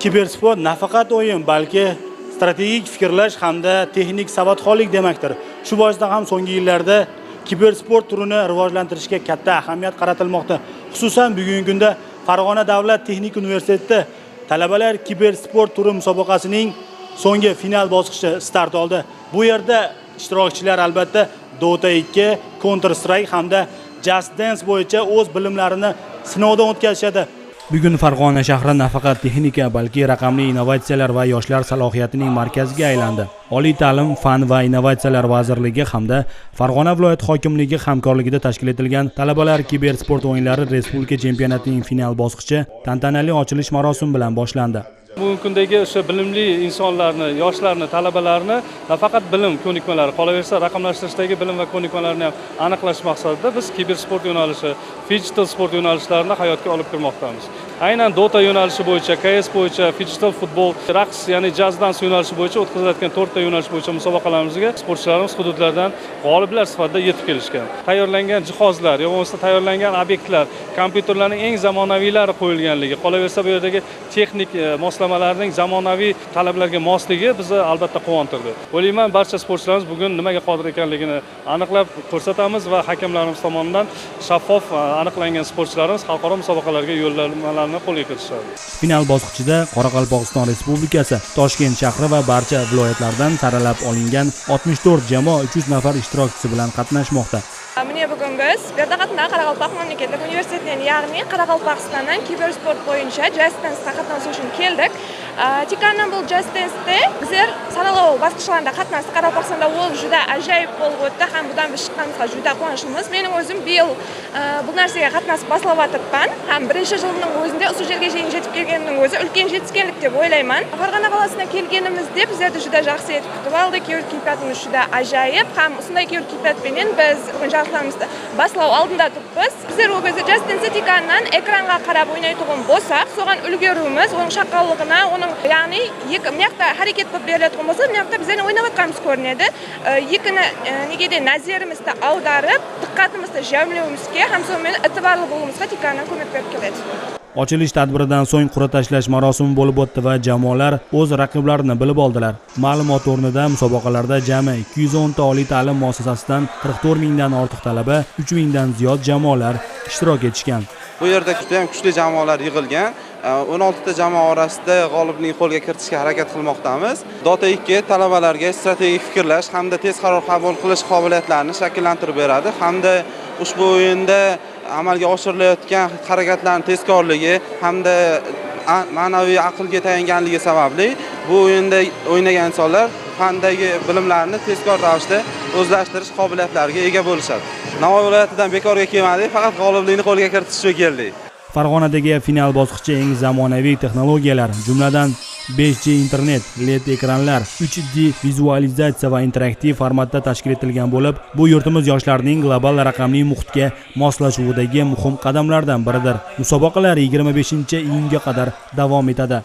Kibersport nafaqat o'yin, balki strategik fikrlash hamda texnik savodxonlik demakdir. Shu boisdan ham so'nggi yillarda kibersport turini rivojlantirishga katta ahamiyat qaratilmoqda. Xususan bugungi kunda Farg'ona davlat texnik universitetida talabalar kibersport turi musobaqasining so'nggi final bosqichi start oldi. Bu yerda ishtirokchilar albatta Dota 2, Counter Strike hamda Just Dance bo'yicha o'z bilimlarini sinovdan o'tkazishadi. Bugun Farg'ona shahri nafaqat texnika, balki raqamli innovatsiyalar va yoshlar salohiyatining markaziga aylandi. Oliy ta'lim, fan va innovatsiyalar vazirligi hamda Farg'ona viloyat hokimligi hamkorligida tashkil etilgan talabalar kibersport o'yinlari respublika chempionatining final bosqichi tantanali ochilish marosimi bilan boshlandi. Bugungi kundagi o'sha bilimli insonlarni, yoshlarni, talabalarni nafaqat bilim ko'nikmalari, qolaversa raqamlashtirishdagi bilim va ko'nikmalarni ham aniqlash maqsadida biz kibersport yo'nalishi, digital sport yo'nalishlarini hayotga olib kirmoqdamiz. Aynan Dota yo'nalishi bo'yicha, KS bo'yicha, digital futbol, raqs, ya'ni jazz dans yo'nalishi bo'yicha o'tkazilayotgan 4 ta yo'nalish bo'yicha musobaqalarimizga sportchilarimiz hududlardan g'oliblar sifatida yetib kelishgan. Tayyorlangan jihozlar, yo'g'onsa tayyorlangan obyektlar, kompyuterlarning eng zamonaviylari qo'yilganligi, qolaversa bu yerdagi texnik moslamalarning zamonaviy talablarga mosligi bizni albatta quvontirdi. O'ylayman, barcha sportchilarimiz bugun nimaga qodir ekanligini aniqlab ko'rsatamiz va hakamlarimiz tomonidan shaffof aniqlangan sportchilarimiz xalqaro musobaqalarga yo'llanmalarni qo'lga kiritishadi. Final bosqichida Qoraqalpog'iston Respublikasi, Toshkent shahri va barcha viloyatlardan saralab olingan 64 jamoa 300 nafar ishtirokchisi bilan qatnashmoqda. Mene bugun biz Berdaqatdan Qoraqalpoq mamlakatlik universitetining, ya'ni Qoraqalpog'istondan kibersport bo'yicha Just Dance qatnashish uchun keldik. Tikandan bu Just Dance'da bizlar saralov bosqichlarida qatnashdik. Qoraqalpog'istonda u juda ajoyib bo'lib o'tdi. Ham bundan biz chiqqanimizga juda quvonishimiz. Mening o'zim bu yil bu narsaga qatnashib boshlayotibman. Ham birinchi yilning o'zida usulga yetib kelganimning o'zi ulkan yetishganlik deb o'ylayman. Farg'ona qalasidan kelganimizda bizlarda juda yaxshi yetib kutib oldik. Yo'l-kiypatimiz juda ajoyib. Ham shunday yo'l-kiypat bilan biz jarhlamizda baslov oldinda turibmiz. Bizlar u yerda Just Dance ekandan ekranga qarab o'ynaydigan bo'lsak, so'g'an ulgurimiz, uning shaqqonligini, uning ya'ni bu yoqda harakat qilib berayotgan bo'lsa, bu yoqda bizning o'ynayotganimiz ko'rinadi. Yig'ini negadir nazarimizda audarib, diqqatimizni jamlayimizga, ham so'ng e'tiborli bo'lishimizga tikandan ko'mak berib keladi. Ochilish tadbiridan so'ng qur'a tashlash marosimi bo'lib o'tdi va jamoalar o'z raqiblarini bilib oldilar. Ma'lumot o'rnida musobaqalarda jami 210 ta oliy ta'lim muassasasidan 44 mingdan ortiq talaba, 3 mingdan ziyod jamoalar ishtirok etishgan. Bu yerda juda ham kuchli jamoalar yig'ilgan. 16 ta jamoa orasida g'olibning qo'lga kiritishga harakat qilmoqdamiz. Dota 2 talabalarga strategik fikrlash hamda tez qaror qabul qilish qobiliyatlarini shakllantirib beradi, hamda ushbu o'yinda amalga oshirilayotgan harakatlarning tezkorligi hamda ma'naviy aqlga tayanganligi sababli bu o'yinda o'ynagan insonlar fandagi bilimlarini tezkor ravishda o'zlashtirish qobiliyatlariga ega bo'lishadi. Navoiy viloyatidan bekorga kelmadik, faqat g'oliblikni qo'lga kiritish uchun keldik. Farg'onadagi final bosqichi eng zamonaviy texnologiyalar, jumladan 5G internet, LED ekranlar, 3D vizualizatsiya va interaktiv formatda tashkil etilgan bo'lib, bu yurtimiz yoshlarining global raqamli muhitga moslashuvidagi muhim qadamlardan biridir. Musobaqalar 25-iyunga qadar davom etadi.